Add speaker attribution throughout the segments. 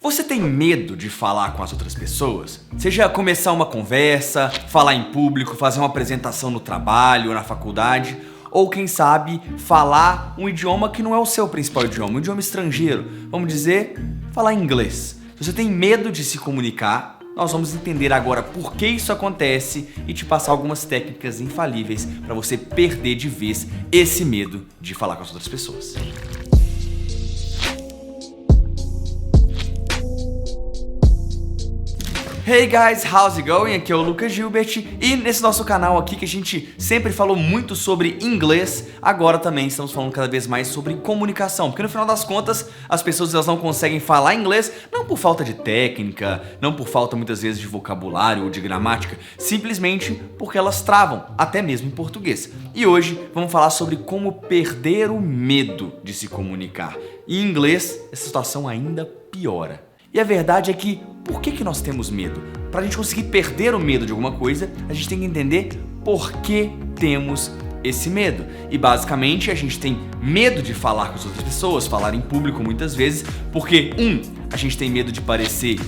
Speaker 1: Você tem medo de falar com as outras pessoas? Seja começar uma conversa, falar em público, fazer uma apresentação no trabalho, na faculdade, ou quem sabe falar um idioma que não é o seu principal idioma, um idioma estrangeiro, vamos dizer, falar inglês. Se você tem medo de se comunicar, nós vamos entender agora por que isso acontece e te passar algumas técnicas infalíveis para você perder de vez esse medo de falar com as outras pessoas. Hey guys, how's it going? Aqui é o Lucas Gilbert e nesse nosso canal aqui que a gente sempre falou muito sobre inglês, agora também estamos falando cada vez mais sobre comunicação, porque no final das contas as pessoas elas não conseguem falar inglês não por falta de técnica, não por falta muitas vezes de vocabulário ou de gramática, simplesmente porque elas travam, até mesmo em português. E hoje vamos falar sobre como perder o medo de se comunicar. Em inglês, essa situação ainda piora. E a verdade é que, por que nós temos medo? Para a gente conseguir perder o medo de alguma coisa, a gente tem que entender por que temos esse medo. E basicamente a gente tem medo de falar com as outras pessoas, falar em público muitas vezes, porque a gente tem medo de parecer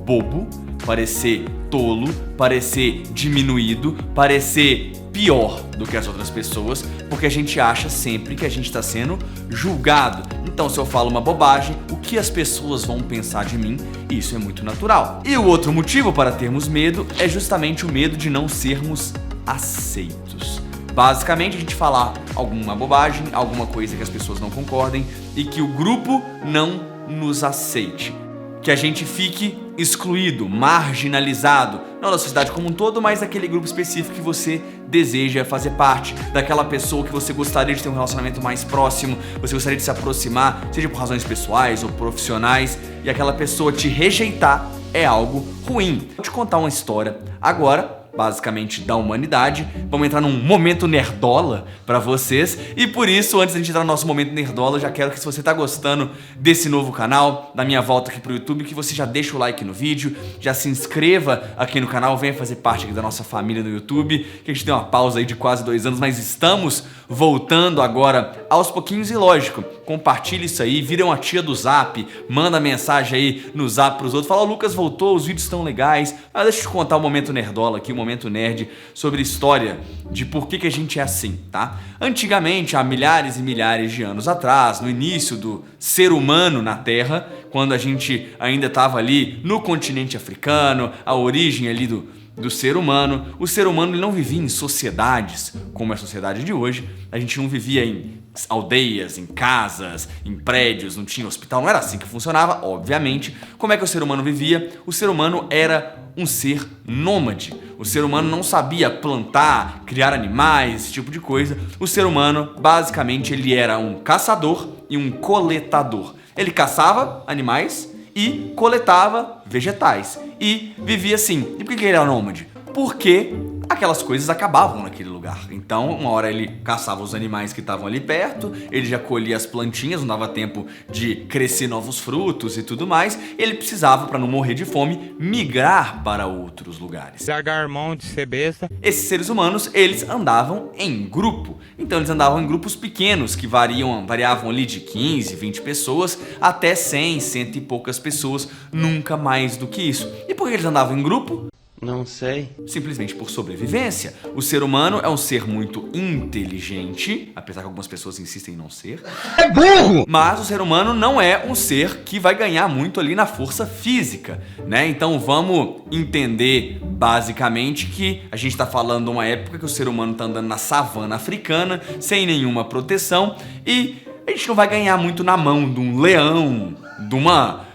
Speaker 1: bobo, parecer tolo, parecer diminuído, parecer pior do que as outras pessoas, porque a gente acha sempre que a gente está sendo julgado. Então, se eu falo uma bobagem, o que as pessoas vão pensar de mim? Isso é muito natural. E o outro motivo para termos medo é justamente o medo de não sermos aceitos. Basicamente, a gente falar alguma bobagem, alguma coisa que as pessoas não concordem e que o grupo não nos aceite. Que a gente fique excluído, marginalizado, não da sociedade como um todo, mas daquele grupo específico que você deseja fazer parte, daquela pessoa que você gostaria de ter um relacionamento mais próximo, você gostaria de se aproximar, seja por razões pessoais ou profissionais, e aquela pessoa te rejeitar é algo ruim. Vou te contar uma história agora, basicamente da humanidade. Vamos entrar num momento nerdola pra vocês. E por isso, antes de a gente entrar no nosso momento nerdola, já quero que, se você tá gostando desse novo canal, da minha volta aqui pro YouTube, que você já deixa o like no vídeo, já se inscreva aqui no canal, venha fazer parte aqui da nossa família no YouTube, que a gente tem uma pausa aí de quase 2 anos, mas estamos voltando agora aos pouquinhos e, lógico, compartilhe isso aí, vira uma tia do Zap, manda mensagem aí no Zap pros outros, fala: Lucas voltou, os vídeos estão legais. Deixa eu te contar o momento nerdola aqui, o momento nerd, sobre história de por que a gente é assim, tá? Antigamente, há milhares e milhares de anos atrás, no início do ser humano na Terra, quando a gente ainda estava ali no continente africano, a origem ali do ser humano, o ser humano ele não vivia em sociedades como é a sociedade de hoje. A gente não vivia em aldeias, em casas, em prédios, não tinha hospital, não era assim que funcionava, obviamente. Como é que o ser humano vivia? O ser humano era um ser nômade. O ser humano não sabia plantar, criar animais, esse tipo de coisa. O ser humano, basicamente, ele era um caçador e um coletador. Ele caçava animais e coletava vegetais. E vivia assim. E por que ele era nômade? Porque aquelas coisas acabavam naquele lugar. Então, uma hora ele caçava os animais que estavam ali perto, ele já colhia as plantinhas, não dava tempo de crescer novos frutos e tudo mais. Ele precisava, para não morrer de fome, migrar para outros lugares.
Speaker 2: Largar mão de ser besta.
Speaker 1: Esses seres humanos, eles andavam em grupo. Então, eles andavam em grupos pequenos, que variavam ali de 15, 20 pessoas, até 100, cento e poucas pessoas, nunca mais do que isso. E por que eles andavam em grupo?
Speaker 2: Não sei.
Speaker 1: Simplesmente por sobrevivência. O ser humano é um ser muito inteligente, apesar que algumas pessoas insistem em não ser.
Speaker 2: É burro!
Speaker 1: Mas o ser humano não é um ser que vai ganhar muito ali na força física, né? Então vamos entender basicamente que a gente tá falando de uma época que o ser humano tá andando na savana africana, sem nenhuma proteção, e a gente não vai ganhar muito na mão de um leão, de uma,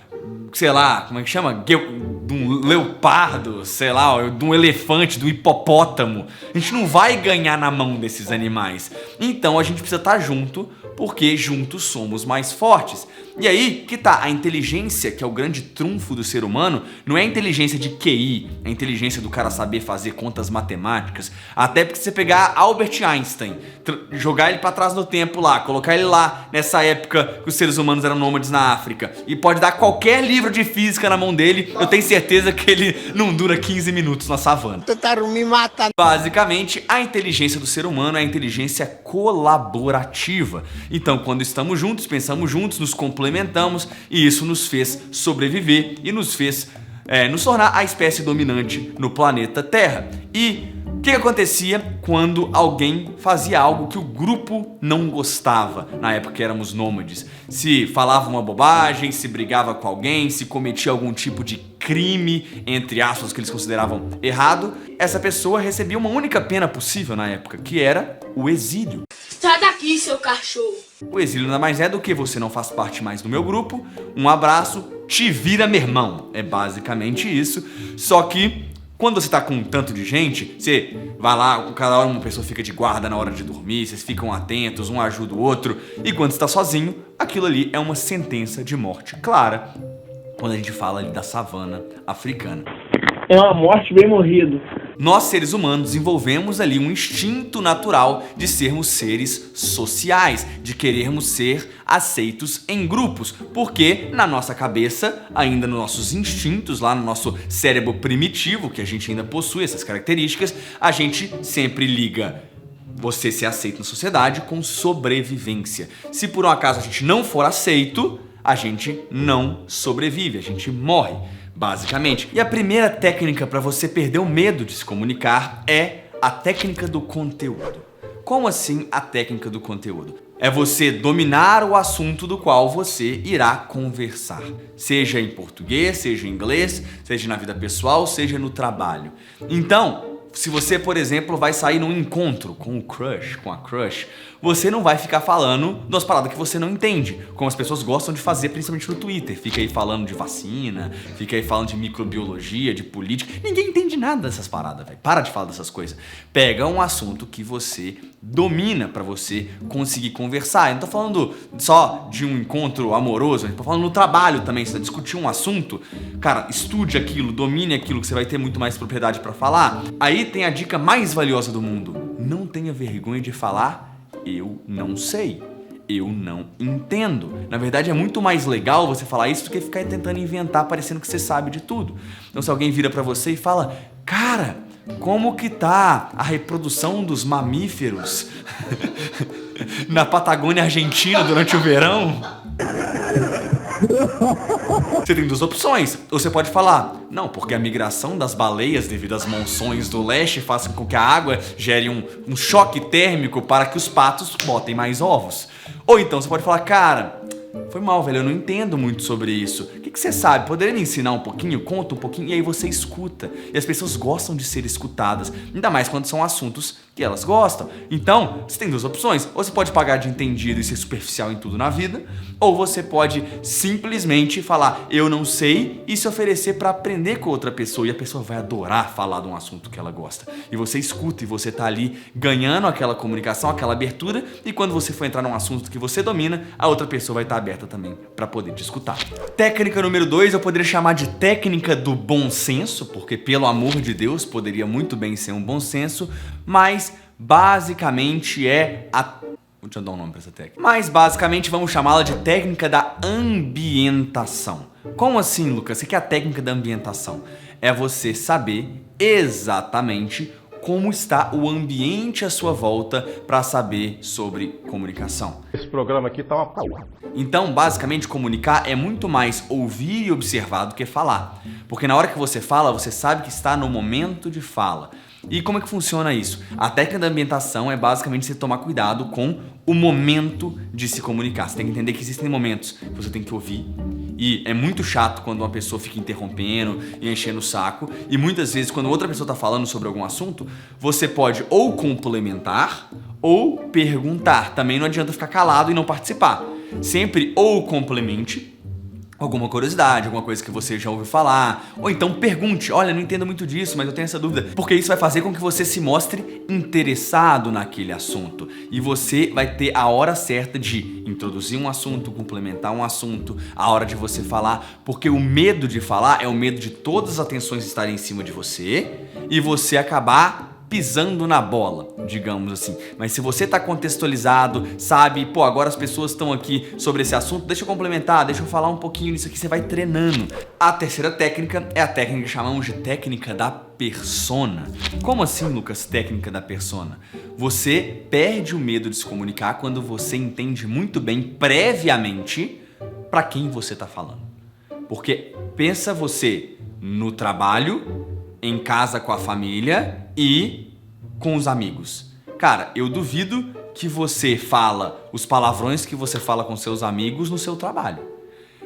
Speaker 1: sei lá, como é que chama? De um leopardo, sei lá, de um elefante, de um hipopótamo. A gente não vai ganhar na mão desses animais. Então a gente precisa estar junto, porque juntos somos mais fortes. E aí que tá, a inteligência, que é o grande trunfo do ser humano, não é a inteligência de QI, é a inteligência do cara saber fazer contas matemáticas. Até porque se você pegar Albert Einstein, jogar ele pra trás no tempo lá, colocar ele lá nessa época que os seres humanos eram nômades na África, e pode dar qualquer livro de física na mão dele, eu tenho certeza certeza que ele não dura 15 minutos na savana.
Speaker 3: Tentaram me matar.
Speaker 1: Basicamente, a inteligência do ser humano é a inteligência colaborativa. Então, quando estamos juntos, pensamos juntos, nos complementamos e isso nos fez sobreviver e nos fez nos tornar a espécie dominante no planeta Terra. E o que acontecia quando alguém fazia algo que o grupo não gostava? Na época que éramos nômades. Se falava uma bobagem, se brigava com alguém, se cometia algum tipo de crime, entre aspas, que eles consideravam errado, essa pessoa recebia uma única pena possível na época, que era o exílio.
Speaker 4: Sai daqui, seu cachorro!
Speaker 1: O exílio nada mais é do que você não faz parte mais do meu grupo, um abraço, te vira meu irmão. É basicamente isso, só que quando você tá com um tanto de gente, você vai lá, cada hora uma pessoa fica de guarda na hora de dormir, vocês ficam atentos, um ajuda o outro, e quando você tá sozinho, aquilo ali é uma sentença de morte clara, quando a gente fala ali da savana africana.
Speaker 5: É uma morte bem morrida.
Speaker 1: Nós, seres humanos, desenvolvemos ali um instinto natural de sermos seres sociais, de querermos ser aceitos em grupos, porque na nossa cabeça, ainda nos nossos instintos, lá no nosso cérebro primitivo, que a gente ainda possui essas características, a gente sempre liga você ser aceito na sociedade com sobrevivência. Se por um acaso a gente não for aceito, a gente não sobrevive, a gente morre. Basicamente. E a primeira técnica para você perder o medo de se comunicar é a técnica do conteúdo. Como assim a técnica do conteúdo? É você dominar o assunto do qual você irá conversar. Seja em português, seja em inglês, seja na vida pessoal, seja no trabalho. Então, se você, por exemplo, vai sair num encontro com o crush, com a crush, você não vai ficar falando das paradas que você não entende, como as pessoas gostam de fazer, principalmente no Twitter. Fica aí falando de vacina, fica aí falando de microbiologia, de política. Ninguém entende nada dessas paradas, velho. Para de falar dessas coisas. Pega um assunto que você domina pra você conseguir conversar. Eu não tô falando só de um encontro amoroso, eu tô falando no trabalho também. Você vai discutir um assunto, cara, estude aquilo, domine aquilo que você vai ter muito mais propriedade pra falar. Aí tem a dica mais valiosa do mundo. Não tenha vergonha de falar eu não sei, eu não entendo. Na verdade é muito mais legal você falar isso do que ficar tentando inventar parecendo que você sabe de tudo. Então se alguém vira pra você e fala, cara, como que tá a reprodução dos mamíferos na Patagônia Argentina durante o verão? Você tem duas opções. Ou você pode falar, não, porque a migração das baleias devido às monções do leste faz com que a água gere um choque térmico para que os patos botem mais ovos. Ou então você pode falar, cara, foi mal, velho, eu não entendo muito sobre isso. O que você sabe? Poderia me ensinar um pouquinho? Conta um pouquinho e aí você escuta. E as pessoas gostam de ser escutadas, ainda mais quando são assuntos que elas gostam. Então, você tem duas opções. Ou você pode pagar de entendido e ser superficial em tudo na vida, ou você pode simplesmente falar, eu não sei, e se oferecer para aprender com outra pessoa. E a pessoa vai adorar falar de um assunto que ela gosta. E você escuta e você tá ali ganhando aquela comunicação, aquela abertura, e quando você for entrar num assunto que você domina, a outra pessoa vai estar aberta também para poder te escutar. Técnica número 2, eu poderia chamar de técnica do bom senso, porque pelo amor de Deus, poderia muito bem ser um bom senso, mas basicamente é a... Deixa eu dar um nome para essa técnica. Mas basicamente vamos chamá-la de técnica da ambientação. Como assim, Lucas? O que é a técnica da ambientação? É você saber exatamente como está o ambiente à sua volta para saber sobre comunicação.
Speaker 6: Esse programa aqui tá uma porra.
Speaker 1: Então, basicamente, comunicar é muito mais ouvir e observar do que falar. Porque na hora que você fala, você sabe que está no momento de fala. E como é que funciona isso? A técnica da ambientação é basicamente você tomar cuidado com o momento de se comunicar. Você tem que entender que existem momentos que você tem que ouvir. E é muito chato quando uma pessoa fica interrompendo e enchendo o saco. E muitas vezes, quando outra pessoa está falando sobre algum assunto, você pode ou complementar ou perguntar. Também não adianta ficar calado e não participar. Sempre ou complemente alguma curiosidade, alguma coisa que você já ouviu falar, ou então pergunte, olha, não entendo muito disso, mas eu tenho essa dúvida, porque isso vai fazer com que você se mostre interessado naquele assunto e você vai ter a hora certa de introduzir um assunto, complementar um assunto, a hora de você falar, porque o medo de falar é o medo de todas as atenções estarem em cima de você e você acabar pisando na bola, digamos assim. Mas se você tá contextualizado, sabe, pô, agora as pessoas estão aqui sobre esse assunto, deixa eu complementar, deixa eu falar um pouquinho nisso aqui, você vai treinando. A terceira técnica é a técnica que chamamos de técnica da persona. Como assim, Lucas, técnica da persona? Você perde o medo de se comunicar quando você entende muito bem, previamente, para quem você tá falando. Porque pensa você no trabalho, em casa com a família e com os amigos. Cara, eu duvido que você fala os palavrões que você fala com seus amigos no seu trabalho.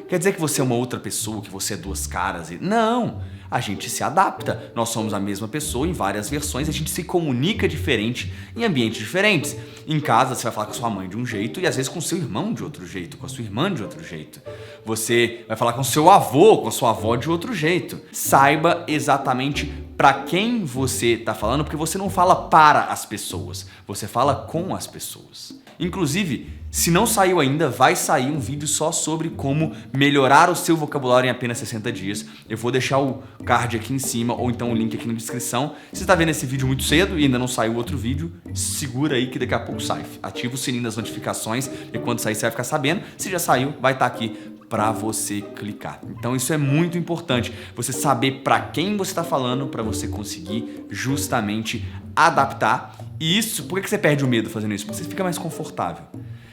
Speaker 1: Quer dizer que você é uma outra pessoa, que você é duas caras? Não! A gente se adapta. Nós somos a mesma pessoa em várias versões, a gente se comunica diferente em ambientes diferentes. Em casa você vai falar com sua mãe de um jeito e às vezes com seu irmão de outro jeito, com a sua irmã de outro jeito. Você vai falar com seu avô, com a sua avó de outro jeito. Saiba exatamente para quem você tá falando, porque você não fala para as pessoas, você fala com as pessoas. Inclusive, se não saiu ainda, vai sair um vídeo só sobre como melhorar o seu vocabulário em apenas 60 dias. Eu vou deixar o card aqui em cima ou então o link aqui na descrição. Se você está vendo esse vídeo muito cedo e ainda não saiu outro vídeo, segura aí que daqui a pouco sai. Ativa o sininho das notificações e quando sair você vai ficar sabendo. Se já saiu, vai estar aqui para você clicar. Então isso é muito importante, você saber para quem você está falando, para você conseguir justamente adaptar. E isso, por que você perde o medo fazendo isso? Porque você fica mais confortável.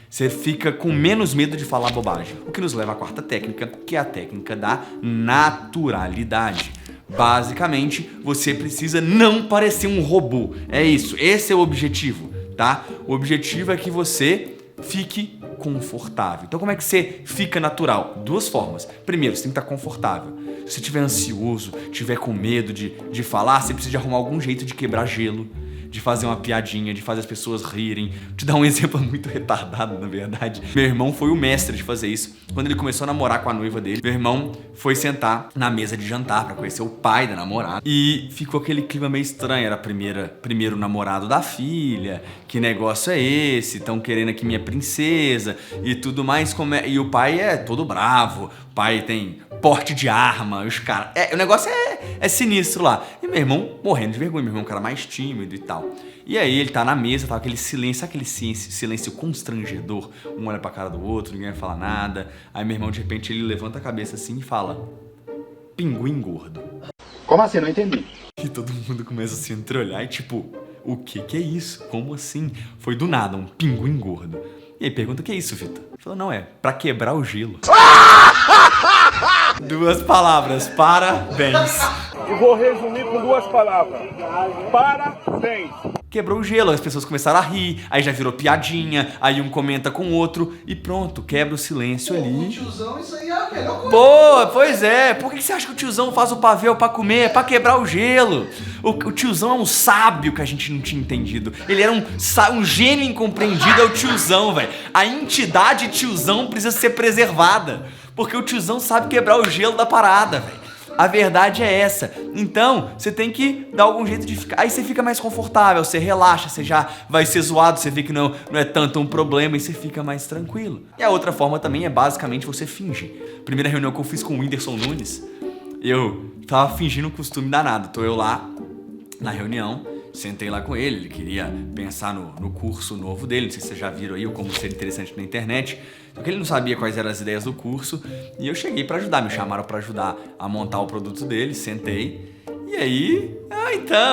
Speaker 1: Você fica com menos medo de falar bobagem. O que nos leva à quarta técnica, que é a técnica da naturalidade. Basicamente, você precisa não parecer um robô. É isso, esse é o objetivo, tá? O objetivo é que você fique confortável. Então como é que você fica natural? Duas formas. Primeiro, você tem que estar confortável. Se você estiver ansioso, estiver com medo de falar, você precisa de arrumar algum jeito de quebrar gelo, de fazer uma piadinha, de fazer as pessoas rirem. Vou te dar um exemplo muito retardado, na verdade. Meu irmão foi o mestre de fazer isso. Quando ele começou a namorar com a noiva dele, meu irmão foi sentar na mesa de jantar pra conhecer o pai da namorada. E ficou aquele clima meio estranho. Era primeiro namorado da filha. Que negócio é esse? Estão querendo aqui minha princesa e tudo mais. E o pai é todo bravo. O pai tem porte de arma, os caras... o negócio é sinistro lá. E meu irmão morrendo de vergonha, meu irmão é um cara mais tímido e tal. E aí ele tá na mesa, tá aquele silêncio, sabe aquele silêncio constrangedor? Um olha pra cara do outro, ninguém vai falar nada. Aí meu irmão, de repente, ele levanta a cabeça assim e fala: pinguim gordo.
Speaker 6: Como assim? Não entendi.
Speaker 1: E todo mundo começa a se entreolhar e tipo, o que é isso? Como assim? Foi do nada, um pinguim gordo. E aí pergunta, o que é isso, Vitor? Ele falou, não, é pra quebrar o gelo. Duas palavras, parabéns.
Speaker 3: E vou resumir com duas palavras. Parabéns.
Speaker 1: Quebrou o gelo, as pessoas começaram a rir, aí já virou piadinha, aí um comenta com o outro e pronto, quebra o silêncio ali.
Speaker 7: O tiozão, isso aí é a melhor coisa.
Speaker 1: Pô, pois é, por que você acha que o tiozão faz o pavê pra comer? É pra quebrar o gelo. O tiozão é um sábio que a gente não tinha entendido. Ele era um gênio incompreendido, é o tiozão, velho. A entidade tiozão precisa ser preservada, porque o tiozão sabe quebrar o gelo da parada, velho. A verdade é essa. Então, você tem que dar algum jeito de ficar. Aí você fica mais confortável, você relaxa, você já vai ser zoado, você vê que não é tanto um problema e você fica mais tranquilo. E a outra forma também é basicamente você fingir. Primeira reunião que eu fiz com o Whindersson Nunes, eu tava fingindo um costume danado. Tô eu lá na reunião, sentei lá com ele queria pensar no curso novo dele, não sei se vocês já viram aí o Como Ser Interessante na internet, só que ele não sabia quais eram as ideias do curso e eu cheguei pra ajudar, me chamaram pra ajudar a montar o produto dele, sentei e aí,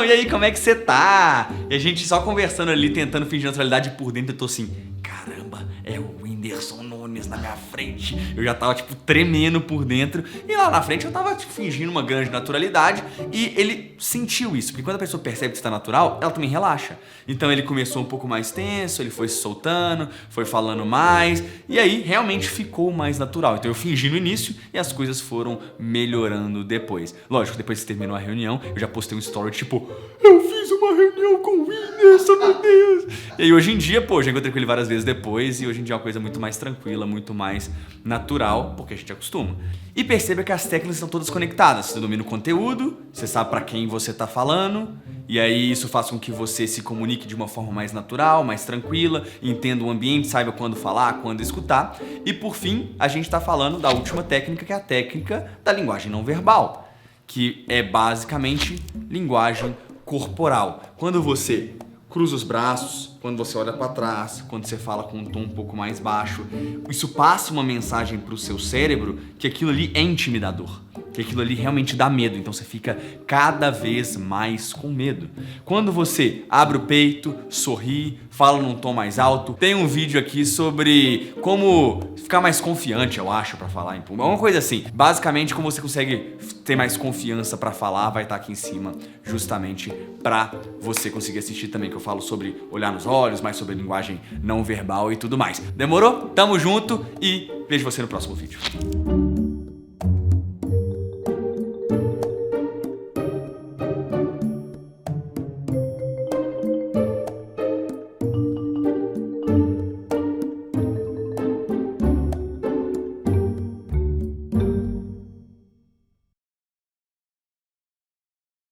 Speaker 1: e aí, como é que você tá? E a gente só conversando ali, tentando fingir naturalidade e por dentro eu tô assim, caramba, é o Whindersson Nunes na minha frente. Eu já tava, tipo, tremendo por dentro. E lá na frente eu tava, tipo, fingindo uma grande naturalidade. E ele sentiu isso. Porque quando a pessoa percebe que está natural, ela também relaxa. Então ele começou um pouco mais tenso, ele foi se soltando, foi falando mais. E aí, realmente ficou mais natural. Então eu fingi no início e as coisas foram melhorando depois. Lógico, depois que terminou a reunião, eu já postei um story, tipo, eu fiz uma reunião com o Whindersson, meu Deus. E aí hoje em dia, pô, já encontrei com ele várias vezes depois. E hoje em dia é uma coisa muito mais tranquila, muito mais natural, porque a gente acostuma. E perceba que as técnicas estão todas conectadas. Você domina o conteúdo, você sabe pra quem você tá falando, e aí isso faz com que você se comunique de uma forma mais natural, mais tranquila, entenda o ambiente, saiba quando falar, quando escutar. E por fim, a gente tá falando da última técnica, que é a técnica da linguagem não verbal, que é basicamente linguagem corporal. Quando você cruza os braços, quando você olha para trás, quando você fala com um tom um pouco mais baixo, isso passa uma mensagem para o seu cérebro que aquilo ali é intimidador, que aquilo ali realmente dá medo, então você fica cada vez mais com medo. Quando você abre o peito, sorri, fala num tom mais alto, tem um vídeo aqui sobre como ficar mais confiante, eu acho, para falar em público, uma coisa assim. Basicamente, como você consegue ter mais confiança para falar, vai estar aqui em cima, justamente para você conseguir assistir também, que eu falo sobre olhar nos olhos, mais sobre linguagem não verbal e tudo mais. Demorou? Tamo junto e vejo você no próximo vídeo.